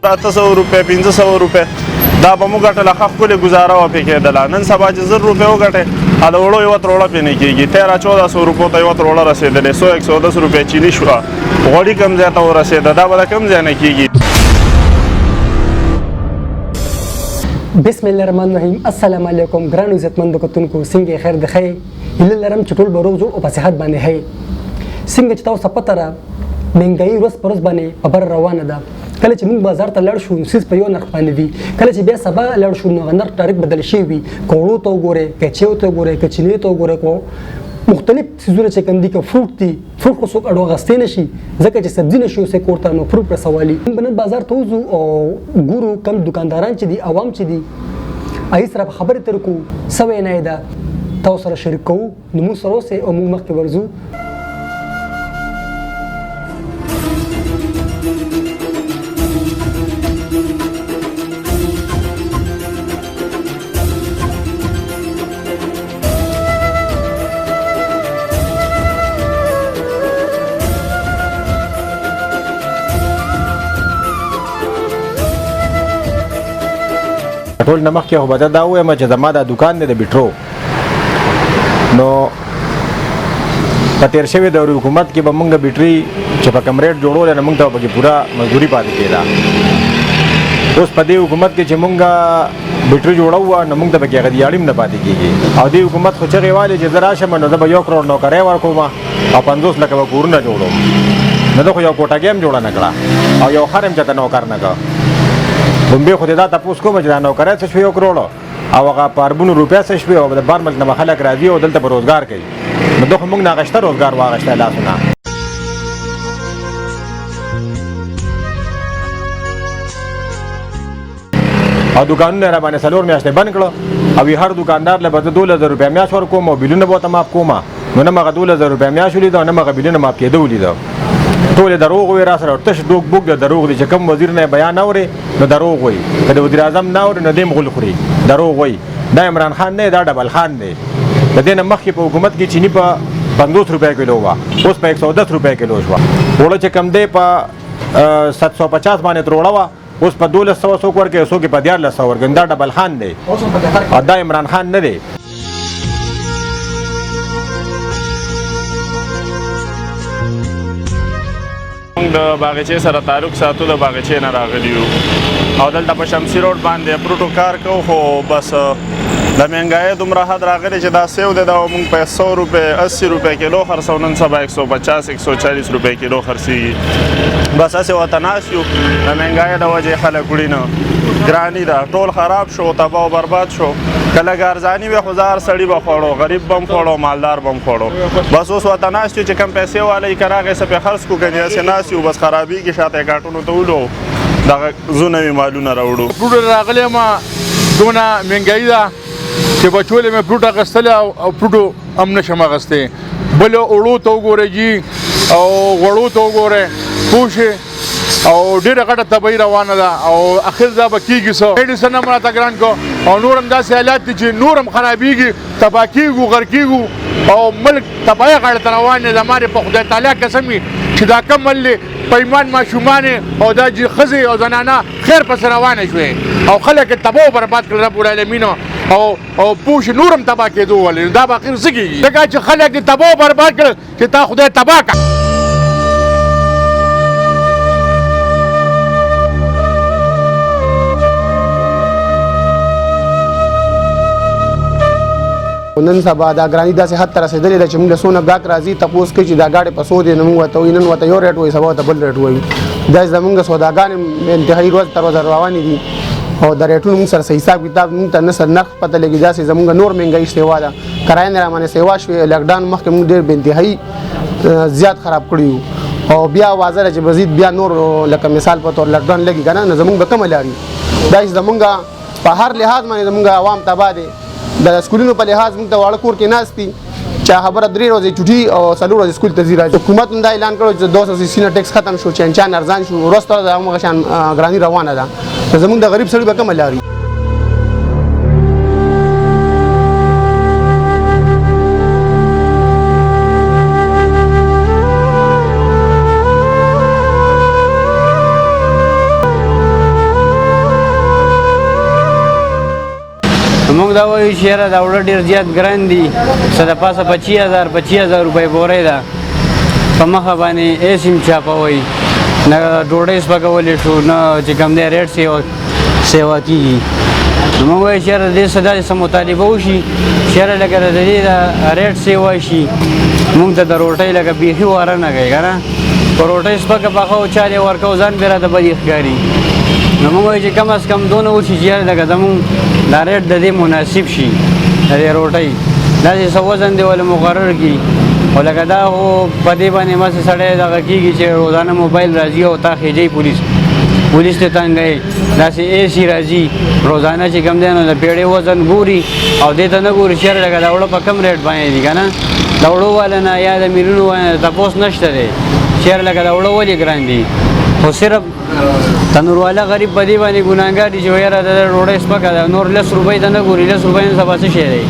₹800 ₹1500 دا به مو ګټله ښه ښکلې ګزاره وه پرې کېدله. نن سبا چې ₹1000 وګټې د وړو یوه تروړه پرې نه کېږي. 1300-1400 ته یوه تروړه رسېدلې، ₹100-110 چیني شوه. غوړي کم ځای ته ورسېده، دا به د کم ځای نه کېږي. بسم الله الرحمن الرحیم. السلام علیکم ګرانو عزتمندو کتونکو، څنګه خیر د ښه هیله لرم چې ټول به روغ او په صحت باندې ښه. څنګه چې تاسو پته ده مهنګایي ورځ په ورځ باندې په بره روانه ده. کله چې موږ بازار ته لاړ شو نو څیز په یو نرخ باندې وي، کله چې بیا سبا لاړ شو نو نرخ ډایرکټ بدل شوی وي. که وړو ته وګورئ، که چیو ته وګورئ، که چینې ته وګورئ، مختلف څیزونه چې کوم دي، که فروټ دي، فروټ خو څوک اډو اخیستی نه شي ځکه چې سبزي نه شي اوسئ کور ته، نو فروټ رسوالي. موږ به نن بازار ته وځو او ګورو کم دکانداران چې دي، عوام چې دي، هغوی سره به خبرې تېر کړو، څه وینا یې ده تاسو سره شریک کوو. نو موږ سره اوسئ او موږ مخکې ورځو. ټول نه مخکې خو به دا ووایم چې زما دا دوکان دی د بیټرو، نو په تېر شوي دور حکومت کې به موږ بیټري چې په کم ریټ جوړولی نو موږ ته پکې پوره مزدوري پاتې کېده. اوس په دې حکومت کې چې موږ بیټري جوړوو نو موږ ته پکې هغه دیاړي هم نه پاتې کېږي. او دې حکومت خو چغې والې چې زه راشم نو زه به 1 کروڑ نوکرۍ ورکوم او 50 لکه به کورونه جوړوم. نو ده خو یو کوټګۍ هم جوړه نه کړه او یو خر هم چېرته نوکر نه کړه. بمبې خو دې دا تپوس کوم چې دا نوکرۍ څه شوې 1 کروڑ او هغه په اربونو روپۍ څه شوې او د بار ملک نه به خلک راځي او دلته به روزګار کوي. نو ده خو موږ نه اخیسته روزګار واخیستی لاسونه. او دوکانونه یې راباندې 4 میاشتې بند کړه او هر دوکاندار له به زه 12000 میاشت ورکوم او بیلونه به ورته ماف کوم. نو نه مغه 12000 میاشت ولیده او نه مغه بیلونه ماف کېده ولیده. ټول دروغ وي را سره، تش دوک بوک د دروغ دي چې کوم وزیر نه بیان اوري نو دروغ وي، که د وزیر اعظم نه اوري نو دې غول خوري، دروغ وي. دا عمران خان نه، دا ډبل خان دی. د دې نه مخکې په حکومت کې چینی په 50 روپۍ کیلو وه، اوس په 110 روپۍ کیلو شوه. وړه چې کم دی په 750 باندې تروړه وه، اوس په 1200 څوک ورکوي، څوک په 1400 ورکوي. دا ډبل خان دی او دا عمران خان نه دی. د باغچې سره تعلق ساتو، د باغچې نه راغلي یو او دلته په شمسي روډ باندې پروټو کار کوو. خو بس د مهنګایۍ دومره حد راغلی چې دا سیو دی، دا موږ په 100 روپۍ 80 روپۍ کیلو خرڅو، نن سبا 150-140 روپۍ کیلو خرڅېږي. بس هسې ورته ناست یو. د مهنګایۍ د وجې خلک وړي نه، ګراني ده، ټول خراب شو، تباه و برباد شو. که لږ ارزاني وی خو زه هر سړي به خوړو، غریب به هم خوړو، مالدار به هم خوړو. بس اوس ورته ناست یو چې کم پیسې والی که راغی څه پرې خرڅ کړو، کنې هسې ناست یو، بس خرابېږي، شاته یې کاټونو ته ولو دغه زو نوي مالونه راوړو. فروټ راغلی یم، دونه مهنګایي ده چې بچولې مې فروټ اخیستلی او فروټو هم نشم اخیستی. بل اوړو ته وګورئ جي او غوړو ته وګورئ، پوه شئ، او ډېره غټه تباهي روانه ده او اخر دا به کېږي څه. ایډیسن هم راته ګران کړو او نور هم داسې حالات دي چې نور هم خرابېږي، تباه کېږو، غر کېږو او ملک تباهۍ غاړې ته روان دی. زما دې په خدای تعالی قسم وي چې دا کم مل دی په ایمان ماشومانې او دا ښځې او زنانه خیر پسې روانې شوې او خلک یې تباه و برباد کړل رب العالمینو او پوه شي نور هم تباه کېدو ولې. دا به اخر څه کېږي ځکه چې خلک دې تباه و برباد کړل چې تا خدای تباه کړه. نن سبا دا ګراني داسې حد ته رسېدلې ده چې موږ له څونه ګاهک راځي تپوس کوي چې دا ګاډۍ په څو دی، نو موږ ورته وایي نن ورته یو ریټ وایي، سبا ورته بل ریټ وایي. دا زموږ سوداګانې انتهایي ورځ تر ورځې روانې دي او د ریټونو موږ سره حساب کتاب موږ ته نه سر نرخ پته لګي. داسې زموږ نور مهنګایي سیوا ده، کرایه نه رامانې سیوا شوې. لاکډاون مخکې موږ ډېر بې انتهایي زیات خراب کړي وو او بیا واضح ده چې مزید بیا نور لکه مثال په طور لاکډاون لګي که نه، نو زموږ به کمه لاري. دا چې زموږ په هر لحاظ باندې زمونږ عوام تباه دي د سکولونو په لحاظ موږ ته واړه کور کې ناست دي چا خبره 3 ورځې چټي او 4 ورځې سکول ته ځي راځي حکومت هم دا اعلان کړو چې 200 سینه ټیکس ختم شو چې انچان ارزان شو وروسته د هغه شان ګرانی روانه ده زمونږ د غریب سړي به کومه لاري موږ دا وایو چې یاره دا وړه ډېر زیات ګران دي څه د پاسه 25,000 روپۍ بورۍ ده په مخه باندې ایس هم چاپوئ نه ډوډۍ سپکولی شو نه چې کوم دی ریټ سیوا کېږي نو موږ وایو چې یاره د دې څه داسې څه مطالبه وشي چې یاره لکه د دې د ریټ سیوا شي موږ ته د روټۍ لکه بیخي واره نه کوي که نه په روټۍ سپکه پخه او چا دې ورکوو ځان بې راته بدې ښکاري نو موږ وایو چې کم از کم دونه وشي چې یاره لکه زمونږ دا ریټ د دې مناسب شي د دې روټۍ داسې څه وزن دی ولې مقرر کړي خو لکه دا خو په دې باندې مسې سړی دغه کېږي چې روزانه موبایل راځي او تا خېجوي پولیس ته تنګوي داسې ایسي راځي روزانه چې کوم دی نو د پیړې وزن ګوري او دې ته نه ګوري چې لکه دا وړه په کم ریټ باندې دي که نه د وړو والا نه یا د میلیونو تپوس نشته دی چې لکه د وړو ولې ګران دي خو صرف تنور والا غریب په دې باندې ګناهګار دي چې یاره د ډوډۍ سپکه ده نور 10 روپۍ ته نه ګوري 10 روپۍ نه سبا څه شی دی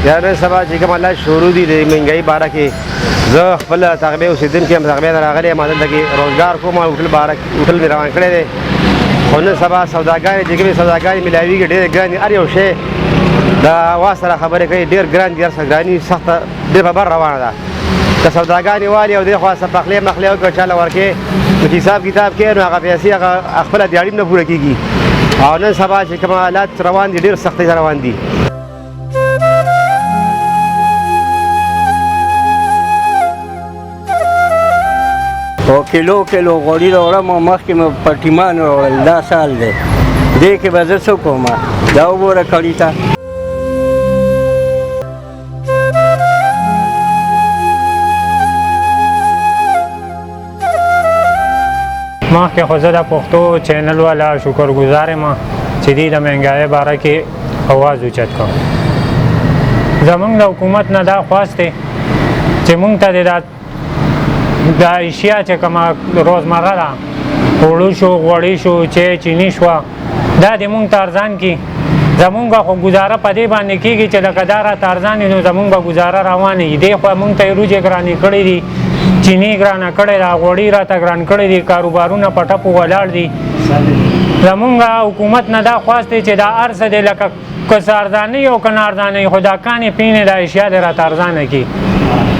یاره سبا چې کوم الله شروع دي د مهنګایي باره کې زه خپل تغبې اوسېدونکی یم تغبې نه راغلی یم دلته کې روزګار کوم هوټل مې روان کړی دی خو نن سبا سوداګانې چې کومې سوداګانې میلاویږي ډېرې ګرانې هر یو شی د وا سره خبرې کوي ډېر ګران دي هر څه ګراني سخته ډېر په بر روانه ده که سوداګانې والي او دې خوا څه پخلی مخلی وکړه چاله ورکې نو حساب کتاب کې نو هغه پیسې هغه خپله دیاړي نه پوره کېږي او نن سبا چې کوم حالات روان دي ډېر سختۍ سره روان دي او کیلو غوړي راوړم او مخکې مې پټیمان راوړل دا سال دی دې کې به زه څه کوم دا وګوره کړي ته مخکې خو زه د پښتو چینل والا شکرګزار یم چې دې د مهنګایۍ باره کې اواز اوچت کړم زمونږ د حکومت نه دا خواست دی چې مونږ ته دا اشیا چې کومه روزمره ده اوړه شو غوړي شو چینی شوه دا دې مونږ ته ارزان کړي زمونږ خو ګزاره په دې باندې کېږي چې لکه دا راته ارزان وي نو زمونږ به ګزاره روانه وي دې خوا مونږ ته یې روجې ګرانې کړې دي چینی ګرانه کړې ده غوړي راته ګران کړي دي کاروبارونه په ټپو ولاړ دي زمونږ حکومت نه دا خواست دی چې دا هر څه دی لکه که څه ارزانه وي او که نه ارزانه وي خو دا کانې پینې دا اشیا دې راته ارزانه کړي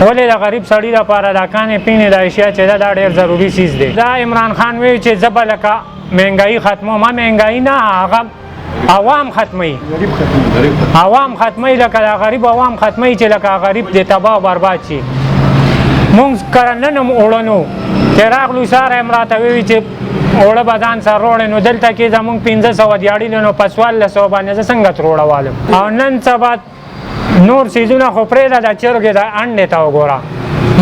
ولې د غریب سړي لپاره دا کانې پینې دا اشیا چې دا ډېر ضروري چیز دی دا عمران خان وایي چې زه به لکه مهنګایي ختموم مهنګایي نه هغه عوام ختموي عوام ختموي لکه دا غریب عوام ختموي چې لکه غریب دې تباه او برباد شي مونږ کرنه نه اوړه نو چې راغلو ساره یې راته ووایي چې اوړه به ځان سره روړې نو دلته کې زمونږ 1500 دیاړي نو په 1400 باندې زه څنګه تروړه والم او نن سبا نور سیزونه خو پرېږده د چرګې د انډې ته وګوره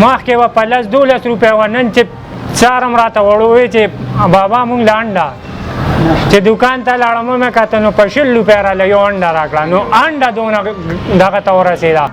مخکې به په 10-12 روپۍ وه نن چې سار هم راته وړوې چې بابا مونږ له انډه چې دوکان ته لاړم مې کته نو په 20 روپۍ راله یو انډه راکړه نو انډه دونه دغه ته ورسېده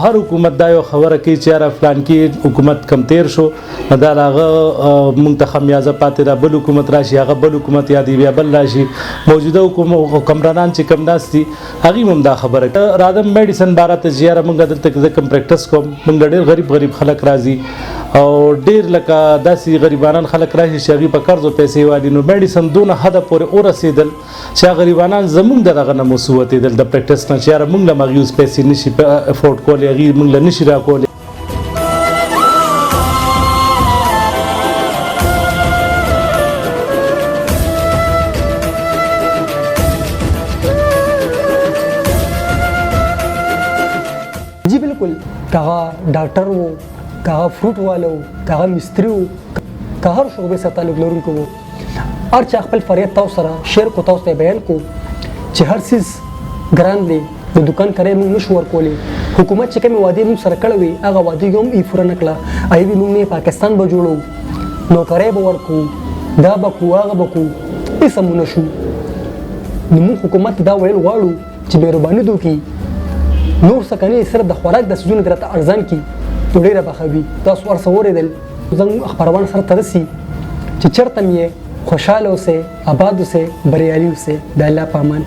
هر حکومت دا یو خبره کوي چې یاره فلان کې حکومت کم تیر شو دا هغه مونږ ته خمیازه پاتې ده بل حکومت راشي هغه بل حکومت یادي بیا بل راشي موجوده حکمرانان چې کم ناست دي هغوی هم دا خبره راځم میډیسن باره ته چې یاره مونږ دلته زه کوم پریکټس کوم مونږ ډېر غریب خلک راځي او ډېر لکه داسې غریبانان خلک راشي چې هغوی په قرض او پیسې والي نو میډیسن دونه حده پورې ورسېدل چې هغه غریبانان زمونږ د دغه نه مو وتېدل د پریکټس نه چې یاره مونږ له هغوی اوس پیسې نشي افورډ کولی هغوی مونږ له نشي راکولی जी बिल्कुल कहा डॉक्टर वो कहा फ्रूट वाला हो कहा मिस्त्री हो कहा हर शोबे से ताल्लुक लरونکو وو هر چا خپل فریاد تاسو سره شیر کو تاسو ته بیان کو چې هر سیز ګران دی د دکان کرے موږ نشو ورکولې حکومت چې کوم وعده موږ سره کړې وي هغه وعده هم یې پوره نکړه ایوي موږ نه پاکستان به جوړو نو کرے به ورکو دا به کو هغه به کو هیڅ هم نشو نو موږ حکومت دا ویل غواړو چې مهرباني وکړي نور سکني سره د خوراک د سيزونو درته ارزان کی ډېره بخوي تاسو ورسره ورېدل زموږ خبرونه سره ترسي چې چرته مې خوشاله اوسه آباد اوسه بریالي اوسه د الله په امان